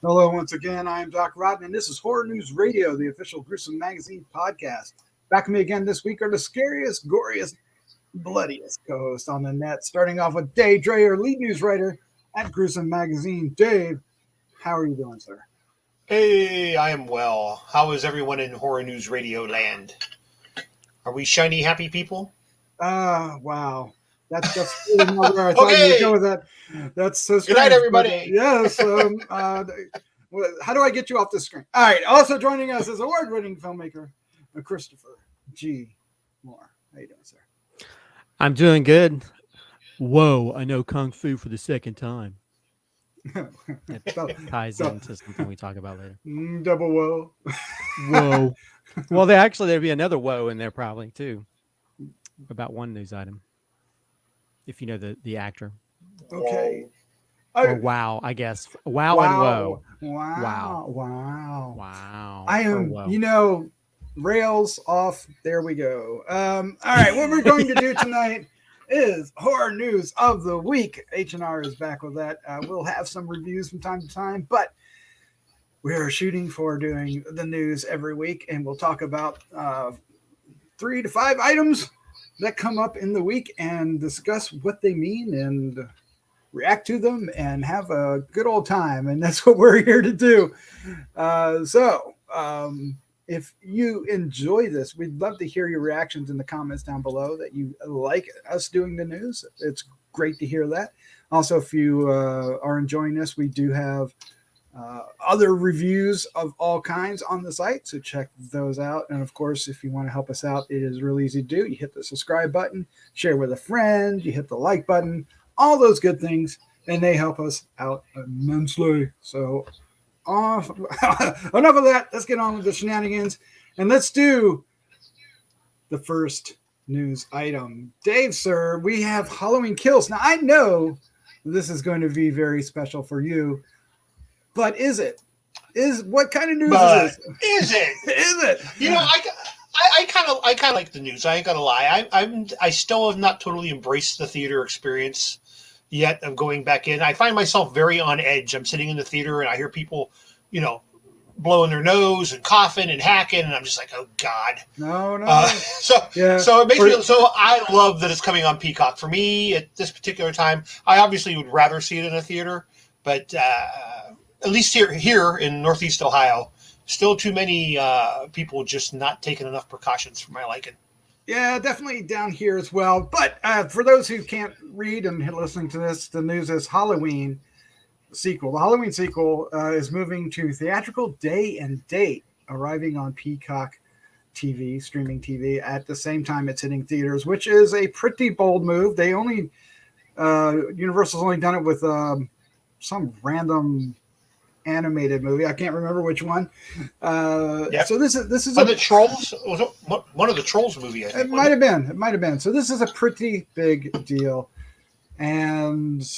Hello, once again. I am Doc Rodden, and this is Horror News Radio, the official Gruesome Magazine podcast. Back with me again this week are the scariest, goriest, bloodiest co-hosts on the net. Starting off with Dave Dreyer, lead news writer at Gruesome Magazine. Dave, how are you doing, sir? Hey, I am well. How is everyone in Horror News Radio land? Are we shiny, happy people? Wow. That's really not where I thought you would go with that. That's so strange. Good night, everybody. Yes. How do I get you off the screen? All right. Also joining us is award-winning filmmaker Christopher G. Moore. How you doing, sir? I'm doing good. Whoa, I know Kung Fu for the second time. That ties into something we talk about later. Double whoa. Whoa. Well, there'd be another whoa in there probably too. About one news item. If you know the actor. Okay. Or wow, I guess. Wow and whoa. Wow. I am, rails off. There we go. All right. What we're going to do tonight is horror news of the week. H&R is back with that. We'll have some reviews from time to time, but we are shooting for doing the news every week, and we'll talk about 3 to 5 items that come up in the week and discuss what they mean and react to them and have a good old time. And that's what we're here to do. If you enjoy this, we'd love to hear your reactions in the comments down below that you like us doing the news. It's great to hear that. Also, if you are enjoying this, we do have other reviews of all kinds on the site, so check those out. And of course, if you want to help us out, it is really easy to do. You hit the subscribe button, share with a friend, you hit the like button, all those good things, and they help us out immensely. So enough of that. Let's get on with the shenanigans, and let's do the first news item. Dave, sir, we have Halloween Kills. Now, I know this is going to be very special for you, but is it? What kind of news is this? Is it? Is it? I kind of like the news. I ain't gonna lie. I still have not totally embraced the theater experience yet of going back in. I find myself very on edge. I'm sitting in the theater and I hear people, blowing their nose and coughing and hacking, and I'm just like, oh God. No. So it makes me. So I love that it's coming on Peacock. For me, at this particular time, I obviously would rather see it in a theater, but at least here in Northeast Ohio, still too many people just not taking enough precautions for my liking. Yeah, definitely down here as well. But for those who can't read and listening to this, the news is Halloween sequel. The Halloween sequel is moving to theatrical day and date, arriving on Peacock TV, streaming TV, at the same time it's hitting theaters, which is a pretty bold move. They only Universal's only done it with some random animated movie. I can't remember which one. Yep. So this is the Trolls. Was it one of the Trolls movie? I think, it might have been. It might have been. So this is a pretty big deal, and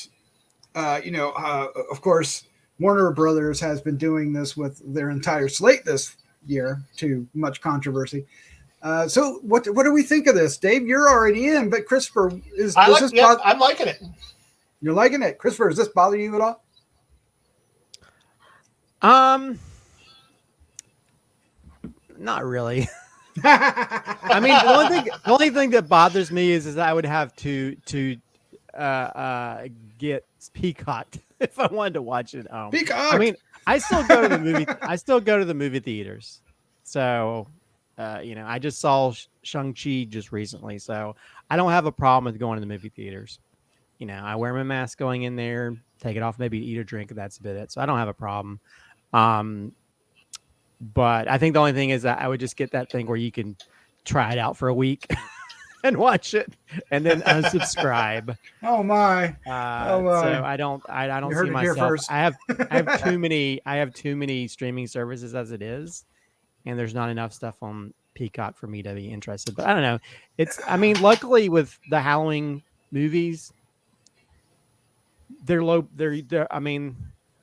of course, Warner Brothers has been doing this with their entire slate this year to much controversy. So what do we think of this, Dave? You're already in, but Christopher I'm liking it. You're liking it, Christopher. Does this bother you at all? Not really. I mean, the only thing that bothers me is that I would have to get Peacock if I wanted to watch it at home. Peacock. I mean, I still go to the movie. I still go to the movie theaters. So, I just saw Shang-Chi just recently, so I don't have a problem with going to the movie theaters. I wear my mask going in there, take it off, maybe eat or drink. That's about it. So I don't have a problem. But I think the only thing is that I would just get that thing where you can try it out for a week and watch it and then unsubscribe. Oh my. So I don't see myself. I have too many streaming services as it is, and there's not enough stuff on Peacock for me to be interested. But I don't know. Luckily with the Halloween movies, they're low.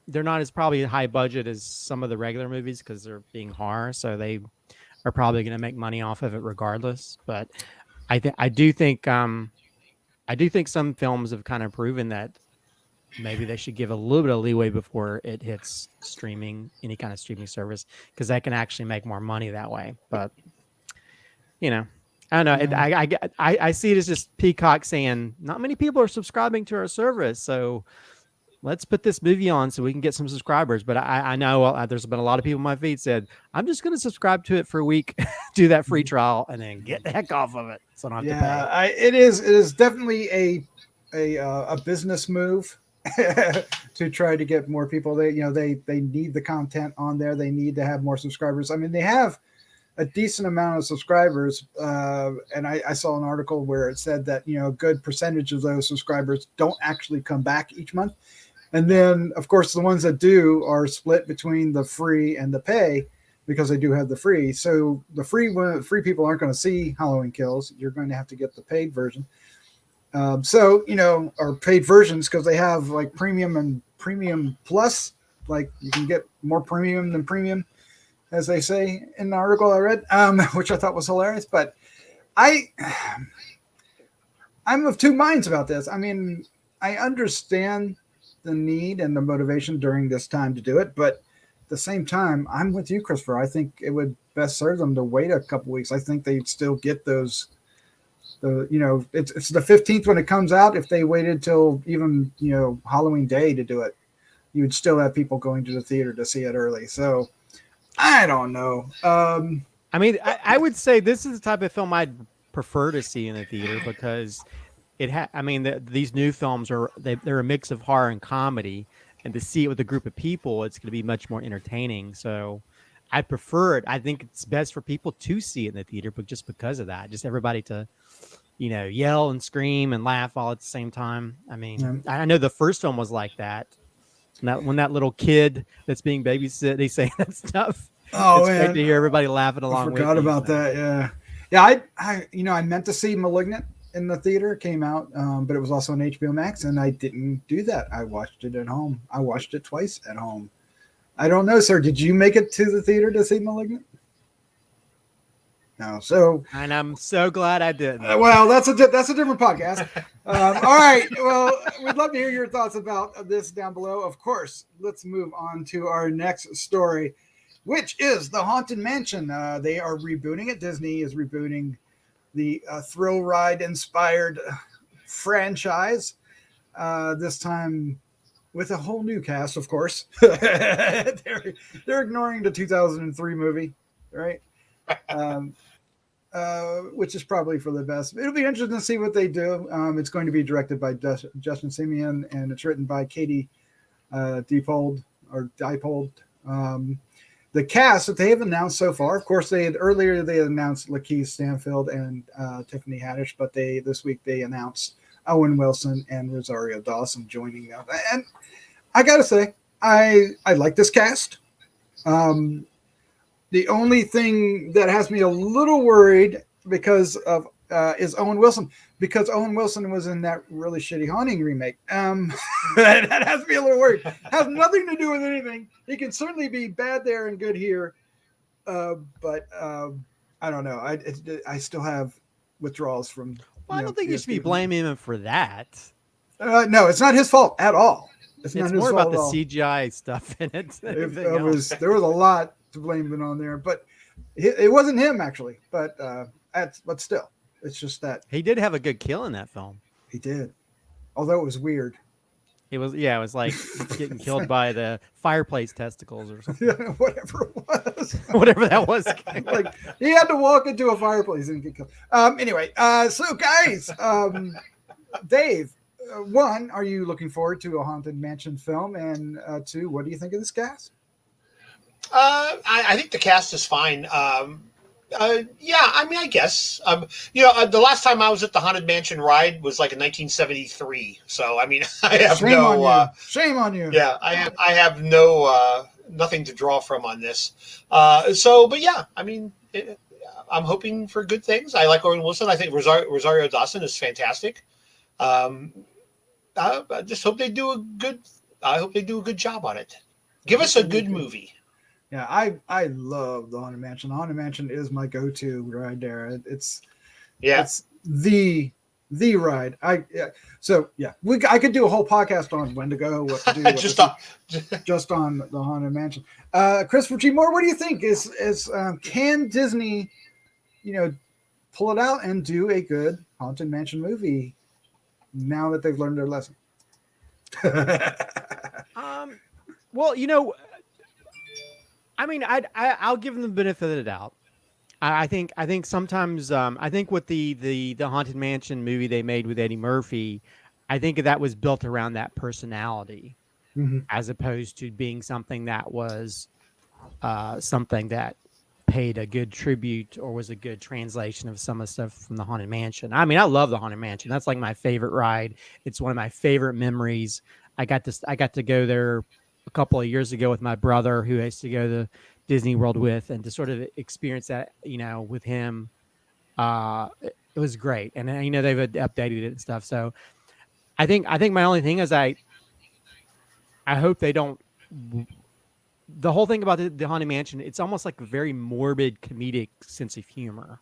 They're not as probably high budget as some of the regular movies because they're being horror, so they are probably going to make money off of it regardless. But I do think some films have kind of proven that maybe they should give a little bit of leeway before it hits streaming, any kind of streaming service, because they can actually make more money that way. But I don't know. I see it as just Peacock saying not many people are subscribing to our service, so let's put this movie on so we can get some subscribers. But I know there's been a lot of people in my feed said, I'm just going to subscribe to it for a week, do that free trial, and then get the heck off of it. So I don't have to pay. It is definitely a business move to try to get more people. They need the content on there. They need to have more subscribers. I mean, they have a decent amount of subscribers. And I saw an article where it said that, a good percentage of those subscribers don't actually come back each month. And then, of course, the ones that do are split between the free and the pay because they do have the free. So the free people aren't going to see Halloween Kills. You're going to have to get the paid version. Or paid versions because they have like premium and premium plus. Like you can get more premium than premium, as they say in the article I read, which I thought was hilarious. But I'm of two minds about this. I mean, I understand the need and the motivation during this time to do it, but at the same time, I'm with you, Christopher. I think it would best serve them to wait a couple weeks. I think they'd still get those. It's the 15th when it comes out. If they waited till even Halloween Day to do it, you would still have people going to the theater to see it early. So I don't know. I mean, I would say this is the type of film I'd prefer to see in the theater because these new films they're a mix of horror and comedy, and to see it with a group of people, it's going to be much more entertaining. So I prefer it. I think it's best for people to see it in the theater, but just because of that, just everybody to, yell and scream and laugh all at the same time. I mean, I know the first film was like that. When that little kid that's being babysit, he's saying that stuff. Oh, it's man. great to hear everybody laughing along. I forgot about that. Yeah. I meant to see *Malignant* in the theater. It came out, but it was also on HBO Max, and I didn't do that. I watched it at home. I watched it twice at home. I don't know, sir. Did you make it to the theater to see *Malignant*? No. So, and I'm so glad I didn't. Well, that's a different podcast. All right. Well, we'd love to hear your thoughts about this down below. Of course, let's move on to our next story, which is the Haunted Mansion. They are rebooting it. Disney is rebooting the thrill ride inspired franchise. This time with a whole new cast, of course. They're ignoring the 2003 movie, right? Which is probably for the best. It'll be interesting to see what they do. It's going to be directed by Justin Simien, and it's written by Katie Dippold. The cast that they have announced so far, of course, they had announced LaKeith Stanfield and Tiffany Haddish, but this week they announced Owen Wilson and Rosario Dawson joining them. And I gotta say, I like this cast. The only thing that has me a little worried because of is Owen Wilson, because Owen Wilson was in that really shitty Haunting remake. That has me a little worried. Has nothing to do with anything. He can certainly be bad there and good here, but I don't know. I still have withdrawals from. Well, I don't think you should be blaming him for that. No, it's not his fault at all. It's more about the CGI stuff in it. There was a lot to blame it on there, but it wasn't him actually. But still, it's just that he did have a good kill in that film. He did, although it was weird. It was like getting killed by the fireplace testicles or something. Yeah, whatever it was. Whatever that was. Like he had to walk into a fireplace and get killed. Anyway, so guys, Dave, one, are you looking forward to a Haunted Mansion film? And two, what do you think of this cast? I think the cast is fine. I guess. The last time I was at the Haunted Mansion ride was like in 1973. So, I mean, I have shame on you. Yeah, I have nothing to draw from on this. I'm hoping for good things. I like Owen Wilson. I think Rosario Dawson is fantastic. I just hope they do a good job on it. Give us a good movie. Yeah, I love the Haunted Mansion. The Haunted Mansion is my go-to right there. It's the the ride. I could do a whole podcast on when to go, what to do, just on the Haunted Mansion. Christopher G. Moore, what do you think? Can Disney, pull it out and do a good Haunted Mansion movie now that they've learned their lesson? Well, I mean, I'll give them the benefit of the doubt. I think sometimes I think with the Haunted Mansion movie they made with Eddie Murphy, I think that was built around that personality, as opposed to being something that was something that paid a good tribute or was a good translation of some of the stuff from the Haunted Mansion. I mean, I love the Haunted Mansion. That's like my favorite ride. It's one of my favorite memories. I got to go there a couple of years ago with my brother, who I used to go to Disney World with, and to sort of experience that, with him, it was great. And they've updated it and stuff. So I think my only thing is I hope they don't. The whole thing about the Haunted Mansion, it's almost like a very morbid comedic sense of humor,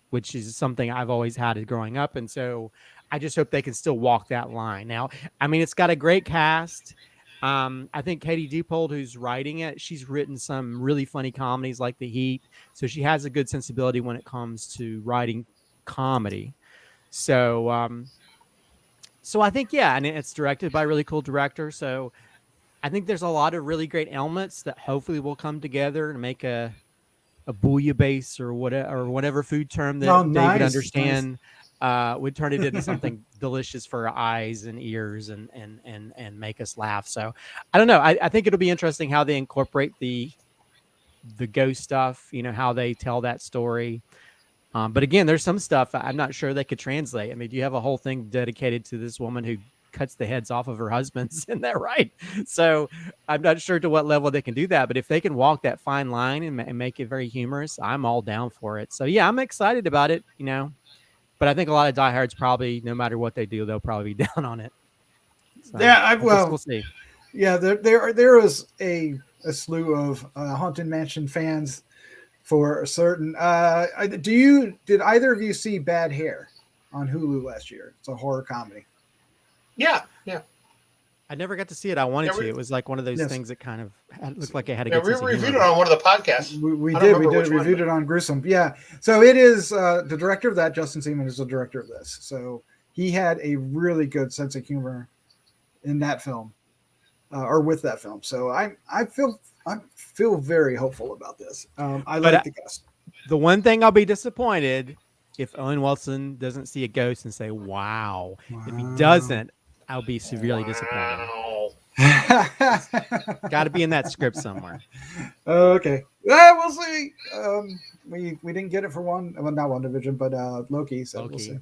which is something I've always had growing up, and so I just hope they can still walk that line. Now, I mean, it's got a great cast. I think Katie Dippold, who's writing it, she's written some really funny comedies like The Heat. So she has a good sensibility when it comes to writing comedy. So I think, and it's directed by a really cool director. So I think there's a lot of really great elements that hopefully will come together and make a bouillabaisse or whatever food term that they would understand. Nice. Would turn it into something delicious for our eyes and ears and make us laugh. So I don't know. I think it'll be interesting how they incorporate the ghost stuff, how they tell that story. But again, there's some stuff I'm not sure they could translate. I mean, you have a whole thing dedicated to this woman who cuts the heads off of her husbands. Isn't that right? So I'm not sure to what level they can do that, but if they can walk that fine line and make it very humorous, I'm all down for it. So yeah, I'm excited about it, but I think a lot of diehards probably, no matter what they do, they'll probably be down on it. So, we'll see. Yeah, there is a slew of Haunted Mansion fans for certain. Did either of you see Bad Hair on Hulu last year? It's a horror comedy. Yeah. I never got to see it. I wanted to. It was like one of those things that kind of looked like it had a good sense of reviewed humor. it on one of the podcasts. We reviewed it on Gruesome. Yeah. So it is the director of that, Justin Simien, is the director of this. So he had a really good sense of humor in that film, or with that film. So I feel very hopeful about this. I like the cast. The one thing I'll be disappointed if Owen Wilson doesn't see a ghost and say, wow. If he doesn't, I'll be severely disappointed. Got to be in that script somewhere. Okay. We'll see. We didn't get it for not WandaVision, but Loki. So we'll see.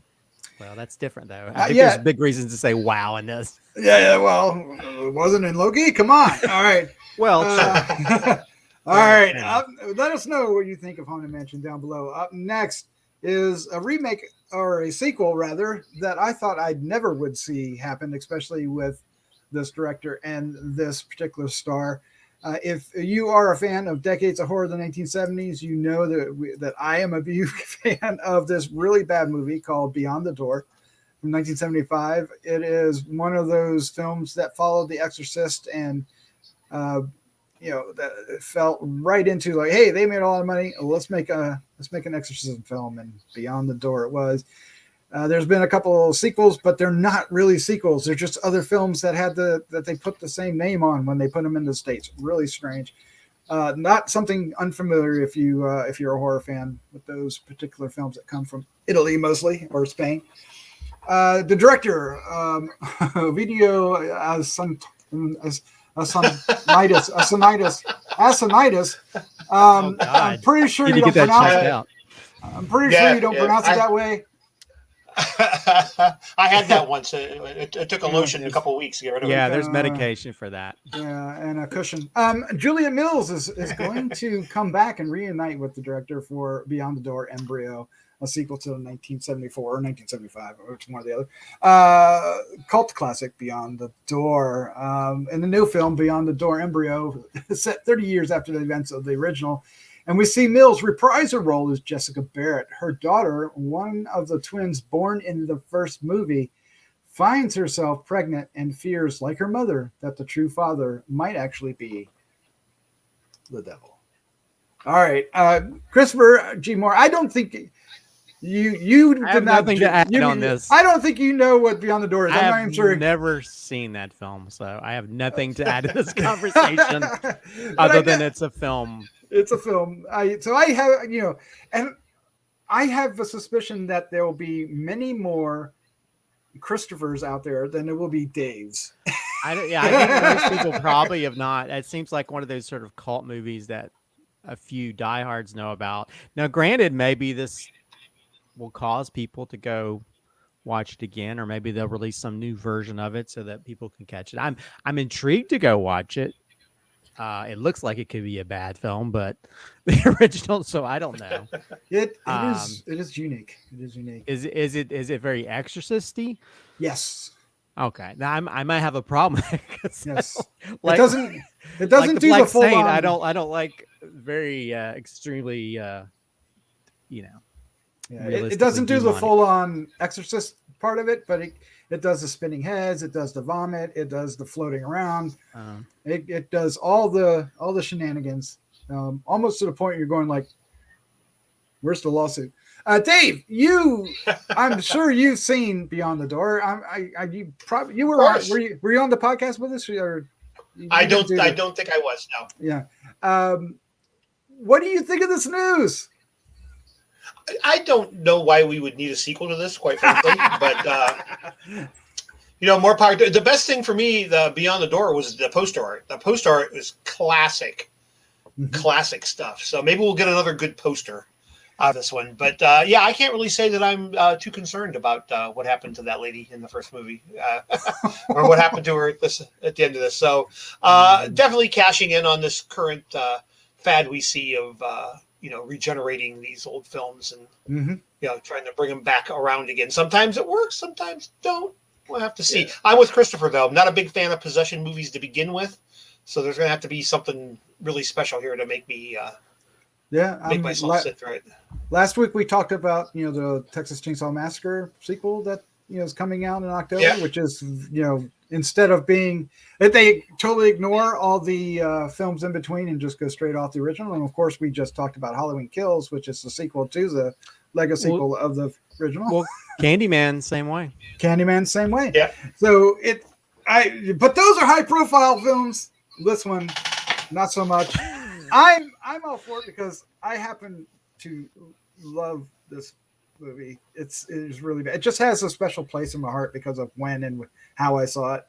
Well, that's different, though. I think there's big reasons to say wow in this. Yeah. Well, it wasn't in Loki. Come on. All right. Well, all right. Let us know what you think of Haunted Mansion down below. Up next is a remake, or a sequel rather, that I thought I never would see happen, especially with this director and this particular star. If you are a fan of Decades of Horror of the 1970s, you know that I am a big fan of this really bad movie called Beyond the Door from 1975. It is one of those films that followed The Exorcist, and that it felt right into like, hey, they made a lot of money. Let's make an exorcism film, and Beyond the Door it was. There's been a couple of sequels, but they're not really sequels. They're just other films that they put the same name on when they put them in the States. Really strange. Not something unfamiliar if you're a horror fan with those particular films that come from Italy mostly, or Spain. The director, Ovidio Assonitis. I'm pretty sure you don't pronounce it. I'm pretty sure you don't pronounce it that way. I had that once. It took a lotion a couple of weeks to get rid of it. Yeah, there's medication for that. Yeah, and a cushion. Juliet Mills is going to come back and reunite with the director for Beyond the Door Embryo, a sequel to 1974 or 1975, or it's one or the other. Cult classic Beyond the Door. In the new film, Beyond the Door Embryo, set 30 years after the events of the original. And we see Mills reprise her role as Jessica Barrett. Her daughter, one of the twins born in the first movie, finds herself pregnant and fears, like her mother, that the true father might actually be the devil. All right, Christopher G. Moore. I don't think you I have nothing to add on this. I don't think you know what Beyond the Door is. I I'm not have even sure. never seen that film, so I have nothing to add to this conversation other than it's a film. It's a film. I have, and I have a suspicion that there will be many more Christophers out there than there will be Daves. I think most people probably have not. It seems like one of those sort of cult movies that a few diehards know about. Now, granted, maybe this will cause people to go watch it again, or maybe they'll release some new version of it so that people can catch it. I'm intrigued to go watch it. It looks like it could be a bad film, but the original, so I don't know. It is unique. It is unique. Is it very Exorcist-y? Yes. Okay. Now I might have a problem. Yes. Like, it doesn't like do Black the full Saint, on. I don't like very extremely it doesn't do the full on Exorcist part of it, but it does the spinning heads, it does the vomit, it does the floating around. It does all the shenanigans, almost to the point you're going like, where's the lawsuit? Dave, I'm sure you've seen Beyond the Door. You were were you on the podcast with us, or I don't think I was. No. Yeah. What do you think of this news? I don't know why we would need a sequel to this, quite frankly, but more power. The best thing for me, the Beyond the Door, was the poster art. The poster art was classic stuff. So maybe we'll get another good poster out of this one. But I can't really say that I'm too concerned about what happened to that lady in the first movie, or what happened to her at the end of this. So definitely cashing in on this current fad we see of regenerating these old films and trying to bring them back around again. Sometimes it works, sometimes don't. We'll have to see. Yeah. I'm with Christopher, though. I'm not a big fan of possession movies to begin with, so there's going to have to be something really special here to make me make myself sit through it. Last week we talked about the Texas Chainsaw Massacre sequel that is coming out in October, which is instead of being that they totally ignore all the films in between and just go straight off the original. And of course, we just talked about Halloween Kills, which is the sequel to the Lego sequel of the original. Well, Candyman, same way. Candyman, same way. Yeah. So but those are high profile films. This one, not so much. I'm all for it because I happen to love this movie. It is really bad. It just has a special place in my heart because of when and how I saw it.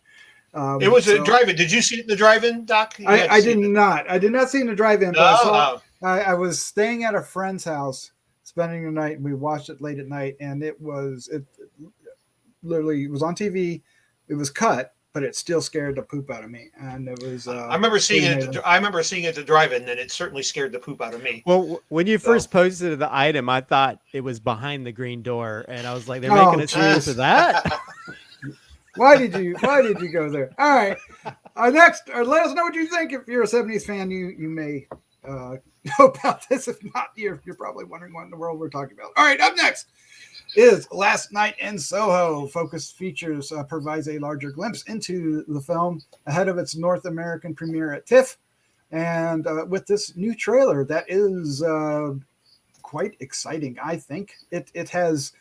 It was a drive-in. Did you see it in the drive-in, Doc? I did not. I did not see it in the drive-in. But I was staying at a friend's house, spending the night, and we watched it late at night. And it literally was on TV. It was cut, but it still scared the poop out of me. And it was. I remember seeing it. I remember seeing it at the drive-in, and it certainly scared the poop out of me. Well, when you first posted the item, I thought it was behind the green door, and I was like, "They're making a series of that." Why did you go there? All right. Next, let us know what you think. If you're a 70s fan, you may know about this. If not, you're probably wondering what in the world we're talking about. All right, up next is Last Night in Soho. Focus Features provides a larger glimpse into the film ahead of its North American premiere at TIFF. And with this new trailer, that is quite exciting, I think. It has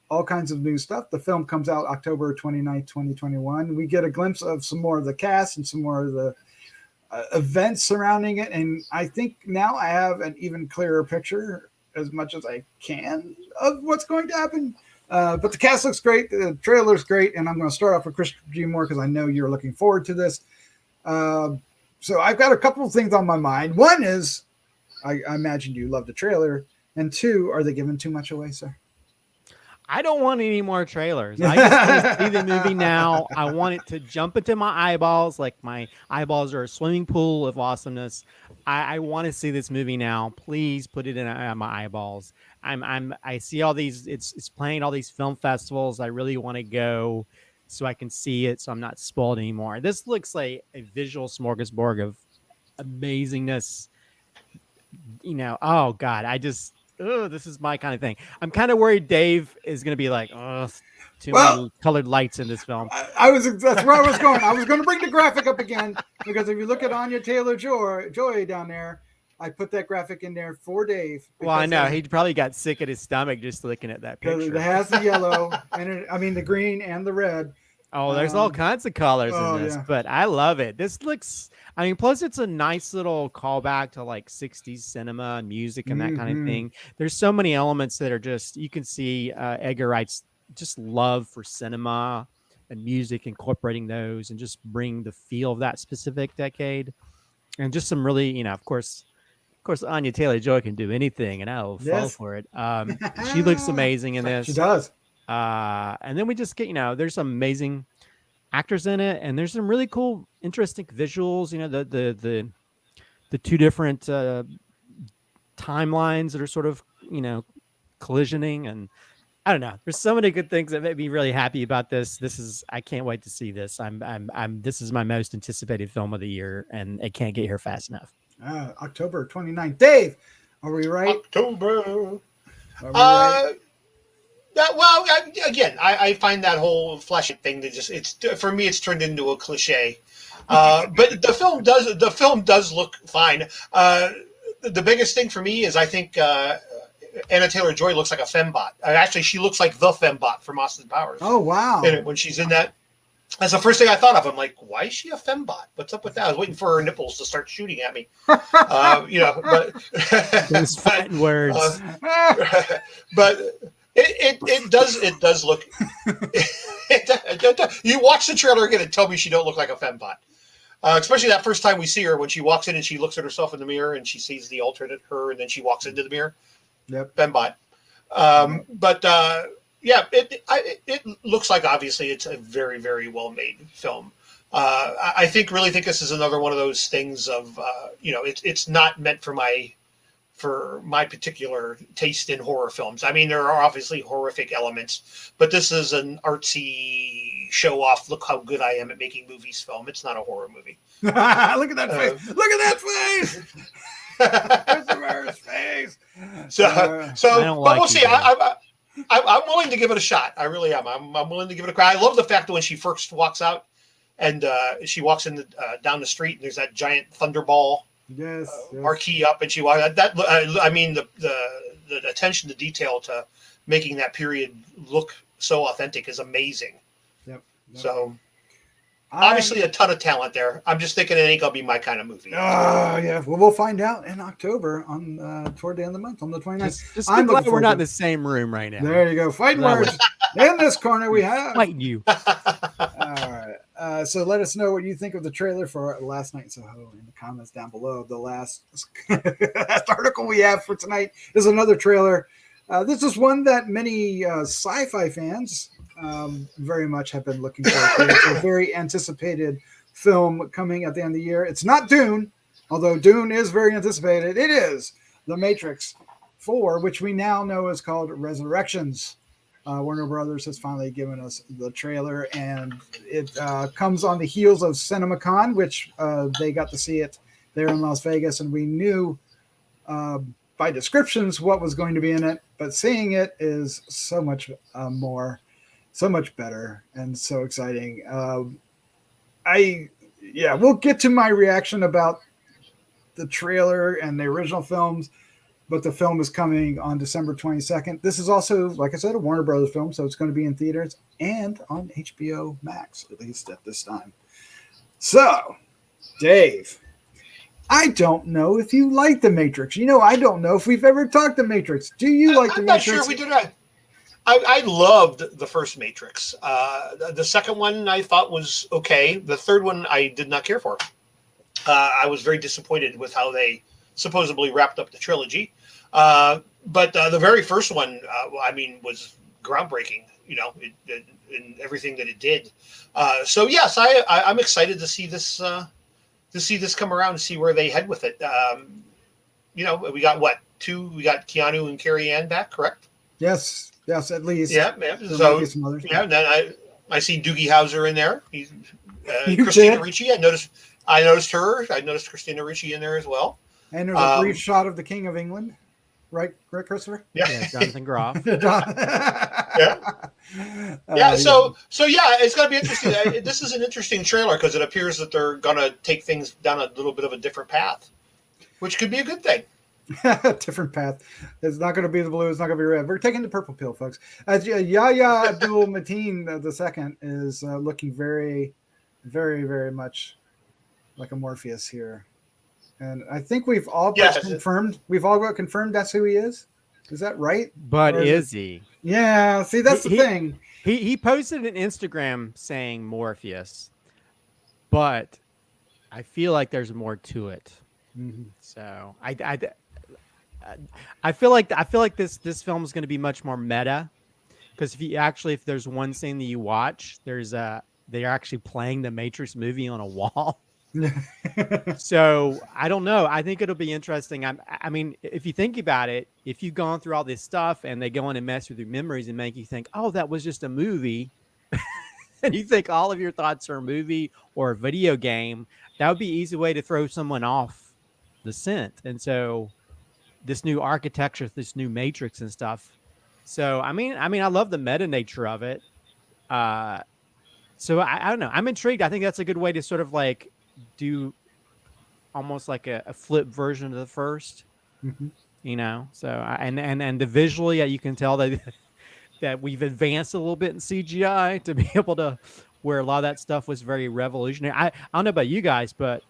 all kinds of new stuff. The film comes out October 29th, 2021. We get a glimpse of some more of the cast and some more of the events surrounding it. And I think now I have an even clearer picture, as much as I can, of what's going to happen. But the cast looks great. The trailer's great. And I'm going to start off with Christopher G. Moore because I know you're looking forward to this. So I've got a couple of things on my mind. One is, I imagine you love the trailer. And two, are they giving too much away, sir? I don't want any more trailers. I just want to see the movie now. I want it to jump into my eyeballs, like my eyeballs are a swimming pool of awesomeness. I want to see this movie now. Please put it in my eyeballs. I see all these. It's playing all these film festivals. I really want to go so I can see it, so I'm not spoiled anymore. This looks like a visual smorgasbord of amazingness. oh God, this is my kind of thing. I'm kind of worried Dave is going to be like, oh, too many colored lights in this film. That's where I was going. I was going to bring the graphic up again because if you look at Anya Taylor-Joy down there, I put that graphic in there for Dave. Well, I know he probably got sick at his stomach just looking at that picture. It has the yellow and the green and the red. Oh, there's all kinds of colors in this, but I love it. This looks, plus it's a nice little callback to like 60s cinema and music and that kind of thing. There's so many elements that are just, you can see Edgar Wright's just love for cinema and music, incorporating those and just bring the feel of that specific decade. And just some really, of course, Anya Taylor-Joy can do anything and I'll fall for it. She looks amazing in this. She does. And then we just get, there's some amazing actors in it, and there's some really cool, interesting visuals. The two different timelines that are sort of, collisioning, and I don't know. There's so many good things that make me really happy about this. I can't wait to see this. This is my most anticipated film of the year, and it can't get here fast enough. October 29th. Dave, are we right? October. Are we right? I find that whole flashing thing for me, it's turned into a cliche. But the film does look fine. The biggest thing for me is I think Anya Taylor-Joy looks like a fembot. Actually, she looks like the fembot from Austin Powers. Oh, wow. When she's in that. That's the first thing I thought of. I'm like, why is she a fembot? What's up with that? I was waiting for her nipples to start shooting at me. But those fighting words. But it does look. You watch the trailer again and tell me she don't look like a fembot. Especially that first time we see her when she walks in and she looks at herself in the mirror and she sees the alternate her and then she walks into the mirror. Yep. Fembot. It looks like obviously it's a very, very well made film. I really think this is another one of those things of it's not meant for my particular taste in horror films. I mean, there are obviously horrific elements, but this is an artsy show off. Look how good I am at making movies film. It's not a horror movie. Look at that face. Look at that face. Christopher's face. But we'll see. I'm willing to give it a shot. I really am. I'm willing to give it a try. I love the fact that when she first walks out and she walks in down the street and there's that giant thunderball marquee up, and she walks. The attention to detail to making that period look so authentic is amazing. Yep. So obviously a ton of talent there. I'm just thinking it ain't gonna be my kind of movie. Yeah. Well, we'll find out in October on toward the end of the month on the 29th. Just I'm glad we're not in the same room right now. There you go. Fighting words. In this corner we have fighting you. All right. So let us know what you think of the trailer for Last Night in Soho in the comments down below. The last article we have for tonight is another trailer. This is one that many sci-fi fans very much have been looking forward to. It's a very anticipated film coming at the end of the year. It's not Dune, although Dune is very anticipated. It is The Matrix 4, which we now know is called Resurrections. Warner Brothers has finally given us the trailer, and it comes on the heels of CinemaCon, which they got to see it there in Las Vegas, and we knew by descriptions what was going to be in it, but seeing it is so much more, so much better, and so exciting. We'll get to my reaction about the trailer and the original films, but the film is coming on December 22nd. This is also, like I said, a Warner Brothers film, so it's going to be in theaters and on HBO Max, at least at this time. So, Dave, I don't know if you like The Matrix. I don't know if we've ever talked The Matrix. Do you like The Matrix? I'm not sure we did. I loved the first Matrix. The second one I thought was okay. The third one I did not care for. I was very disappointed with how they supposedly wrapped up the trilogy. But the very first one, was groundbreaking, in everything that it did. So yes, I'm excited to see this come around and see where they head with it. We got we got Keanu and Carrie Ann back, correct? Yes, at least. Yeah. So then I see Doogie Howser in there. He's Christina Ricci. I noticed her. I noticed Christina Ricci in there as well. And there's a brief shot of the King of England, right, Christopher? Yeah, Jonathan Groff. Yeah. So it's going to be interesting. This is an interesting trailer because it appears that they're going to take things down a little bit of a different path, which could be a good thing. Different path. It's not going to be the blue. It's not going to be red. We're taking the purple pill, folks. Yahya Abdul-Mateen the second is looking very, very, very much like a Morpheus here, and I think we've all got confirmed. We've all got confirmed that's who he is. Is that right? But is he? Yeah. See, that's the thing. He posted an Instagram saying Morpheus, but I feel like there's more to it. Mm-hmm. So I feel like this film is going to be much more meta, because if there's one scene that you watch, they're actually playing the Matrix movie on a wall. So I don't know. I think it'll be interesting. I mean, if you think about it, if you've gone through all this stuff and they go in and mess with your memories and make you think, oh, that was just a movie, and you think all of your thoughts are a movie or a video game, that would be an easy way to throw someone off the scent. And so this new architecture, this new Matrix and stuff. So I mean, I love the meta nature of it. So I don't know. I'm intrigued. I think that's a good way to sort of like do almost like a flip version of the first. Mm-hmm. You know. So and the visually, you can tell that that we've advanced a little bit in CGI to be able to, where a lot of that stuff was very revolutionary. I don't know about you guys, but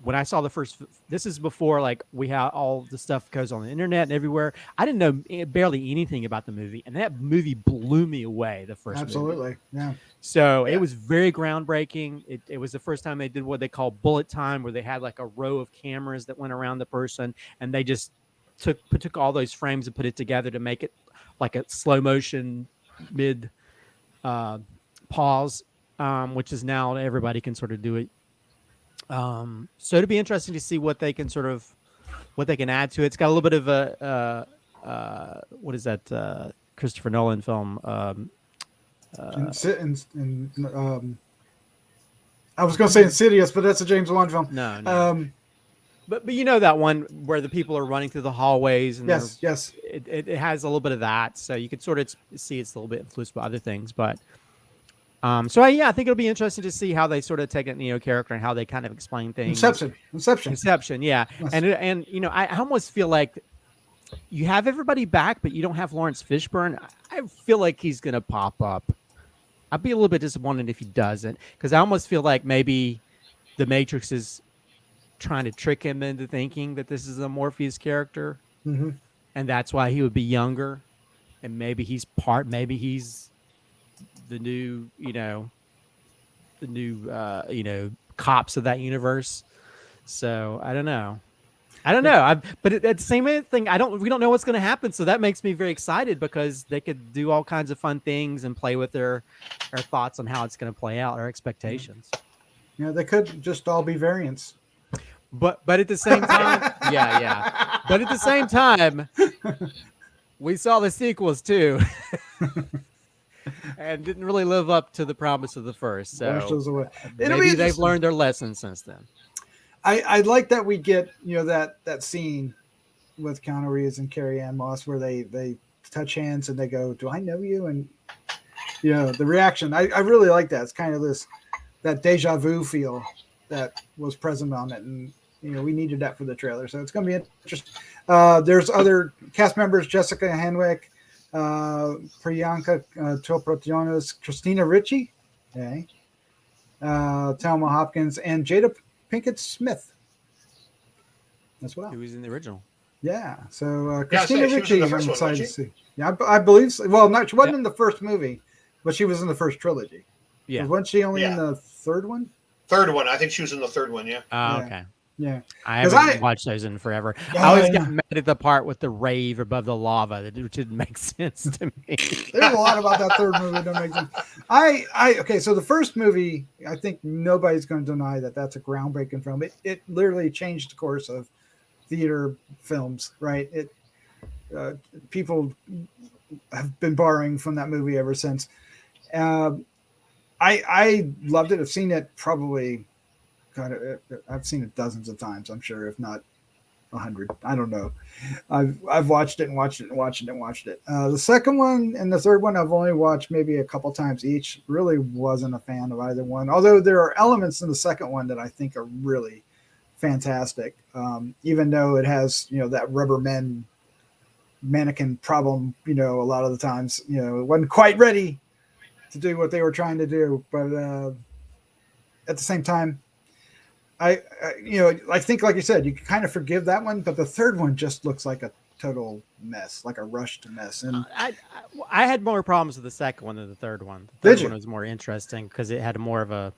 when I saw the first, this is before like we have all the stuff goes on the internet and everywhere. I didn't know barely anything about the movie, and that movie blew me away. The first Absolutely. movie. Yeah. So it was very groundbreaking. It was the first time they did what they call bullet time, where they had like a row of cameras that went around the person, and they just took all those frames and put it together to make it like a slow motion mid pause, which is now everybody can sort of do it. So it'd be interesting to see what they can add to it. It's got a little bit of a what is that Christopher Nolan film? I was going to say Insidious, but that's a James Wan film. No. But you know that one where the people are running through the hallways, and yes, it has a little bit of that. So you could sort of see it's a little bit influenced by other things, but. I think it'll be interesting to see how they sort of take a Neo character and how they kind of explain things. Inception, yeah. Yes. And you know, I almost feel like you have everybody back, but you don't have Lawrence Fishburne. I feel like he's gonna pop up. I'd be a little bit disappointed if he doesn't, because I almost feel like maybe the Matrix is trying to trick him into thinking that this is a Morpheus character, mm-hmm. and that's why he would be younger, and maybe he's the new cops of that universe. So I don't know. But at the same thing, we don't know what's going to happen. So that makes me very excited, because they could do all kinds of fun things and play with our thoughts on how it's going to play out, our expectations. Yeah, they could just all be variants. But at the same time, yeah. But at the same time, we saw the sequels too. And didn't really live up to the promise of the first. So maybe they've learned their lesson since then. I like that we get, that scene with Keanu Reeves and Carrie Ann Moss where they touch hands and they go, "Do I know you?" And the reaction. I really like that. It's kind of that deja vu feel that was present on it, and we needed that for the trailer. So it's going to be interesting. There's other cast members: Jessica Henwick, Priyanka Chopra-Jonas, Christina Ricci, okay, Thelma Hopkins, and Jada Pinkett Smith as well. Who was in the original? Yeah. So Christina Ricci, I'm excited to see. Yeah, I believe so. Well, she wasn't in the first movie, but she was in the first trilogy. Yeah. Wasn't she only in the third one? Third one. I think she was in the third one. Yeah. Oh, okay. Yeah, I haven't watched those in forever. I always got mad at the part with the rave above the lava that didn't make sense to me. There's a lot about that third movie that doesn't make sense. Okay, so the first movie, I think nobody's going to deny that that's a groundbreaking film. It literally changed the course of theater films, right? People have been borrowing from that movie ever since. I loved it. I've seen it probably. God, I've seen it dozens of times, I'm sure, if not 100. I don't know. I've watched it and watched it and watched it and watched it. The second one and the third one I've only watched maybe a couple times each. Really wasn't a fan of either one. Although there are elements in the second one that I think are really fantastic. Even though it has, that rubber mannequin problem, a lot of the times, it wasn't quite ready to do what they were trying to do. But at the same time, I think, like you said, you can kind of forgive that one, but the third one just looks like a total mess, like a rushed mess. And I had more problems with the second one than the third one. The third one was more interesting because it had more of a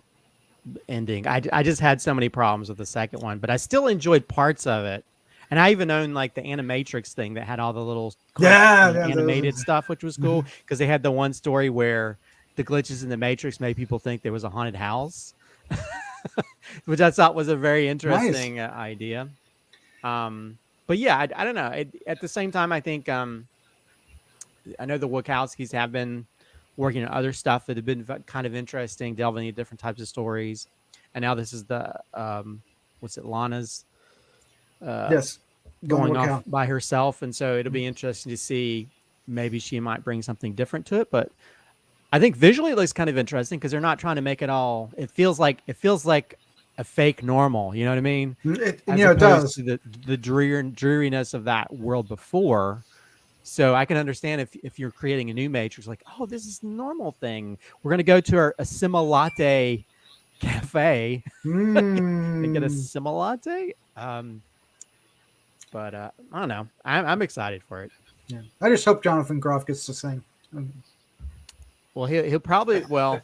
ending. I just had so many problems with the second one, but I still enjoyed parts of it. And I even owned like the Animatrix thing that had all the little animated stuff, which was cool because they had the one story where the glitches in the Matrix made people think there was a haunted house. Which I thought was a very interesting idea. But yeah, I don't know. At the same time, I think I know the Wachowskis have been working on other stuff that have been kind of interesting, delving into different types of stories. And now this is the Lana's going off by herself, and so it'll be interesting to see. Maybe she might bring something different to it, but I think visually it looks kind of interesting because they're not trying to make it all. It feels like a fake normal. You know what I mean? It does. To the dreariness of that world before. So I can understand if you're creating a new Matrix, like, oh, this is the normal thing. We're gonna go to our Assimilate cafe and get a Assimilate. But I don't know. I'm excited for it. Yeah, I just hope Jonathan Groff gets to sing. Well, he'll probably. Well,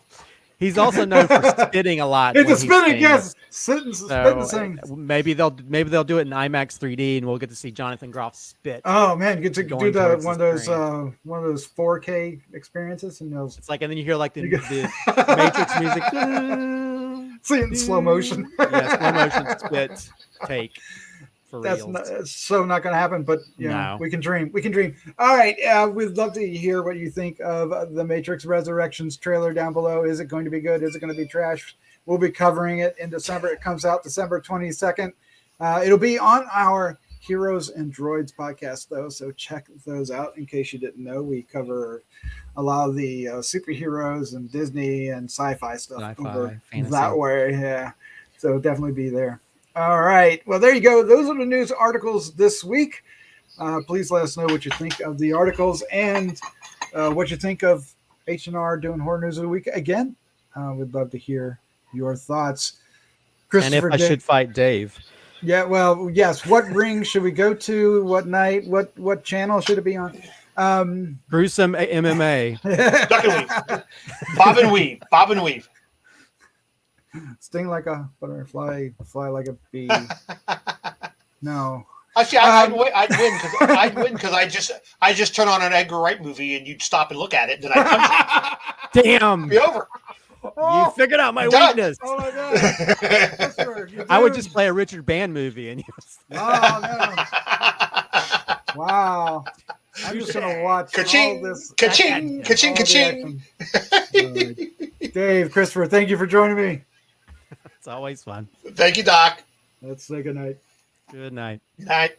he's also known for spitting a lot. It's a spitting, yes. Spitting. Maybe they'll do it in IMAX 3D, and we'll get to see Jonathan Groff spit. Oh man, get to do one of those 4K experiences, and those. It's like, and then you hear like the Matrix music. See it in slow motion. Yeah, slow motion spit take. That's not going to happen, but we can dream. We can dream. All right. We'd love to hear what you think of the Matrix Resurrections trailer down below. Is it going to be good? Is it going to be trash? We'll be covering it in December. It comes out December 22nd. It'll be on our Heroes and Droids podcast, though, so check those out in case you didn't know. We cover a lot of the superheroes and Disney and sci-fi stuff over that way. Yeah, so definitely be there. All right. Well, there you go. Those are the news articles this week. Please let us know what you think of the articles and what you think of H&R doing Horror News of the Week again. We'd love to hear your thoughts. And if I should fight Dave. Yeah, well, yes. What ring should we go to? What night? What channel should it be on? Gruesome MMA. Duck and weave. Bob and weave. Sting like a butterfly, fly like a bee. No. Actually, I'd win because I just turn on an Edgar Wright movie and you'd stop and look at it, and then I'd punch it. Damn. It'd be over. You figured out my weakness. Oh my god. I would just play a Richard Band movie and Oh no. Wow. I'm just gonna watch all this. Ka-ching, ka-ching, ka-ching. Dave, Christopher, thank you for joining me. It's always fun. Thank you, Doc. Let's say good night. Good night. Good night.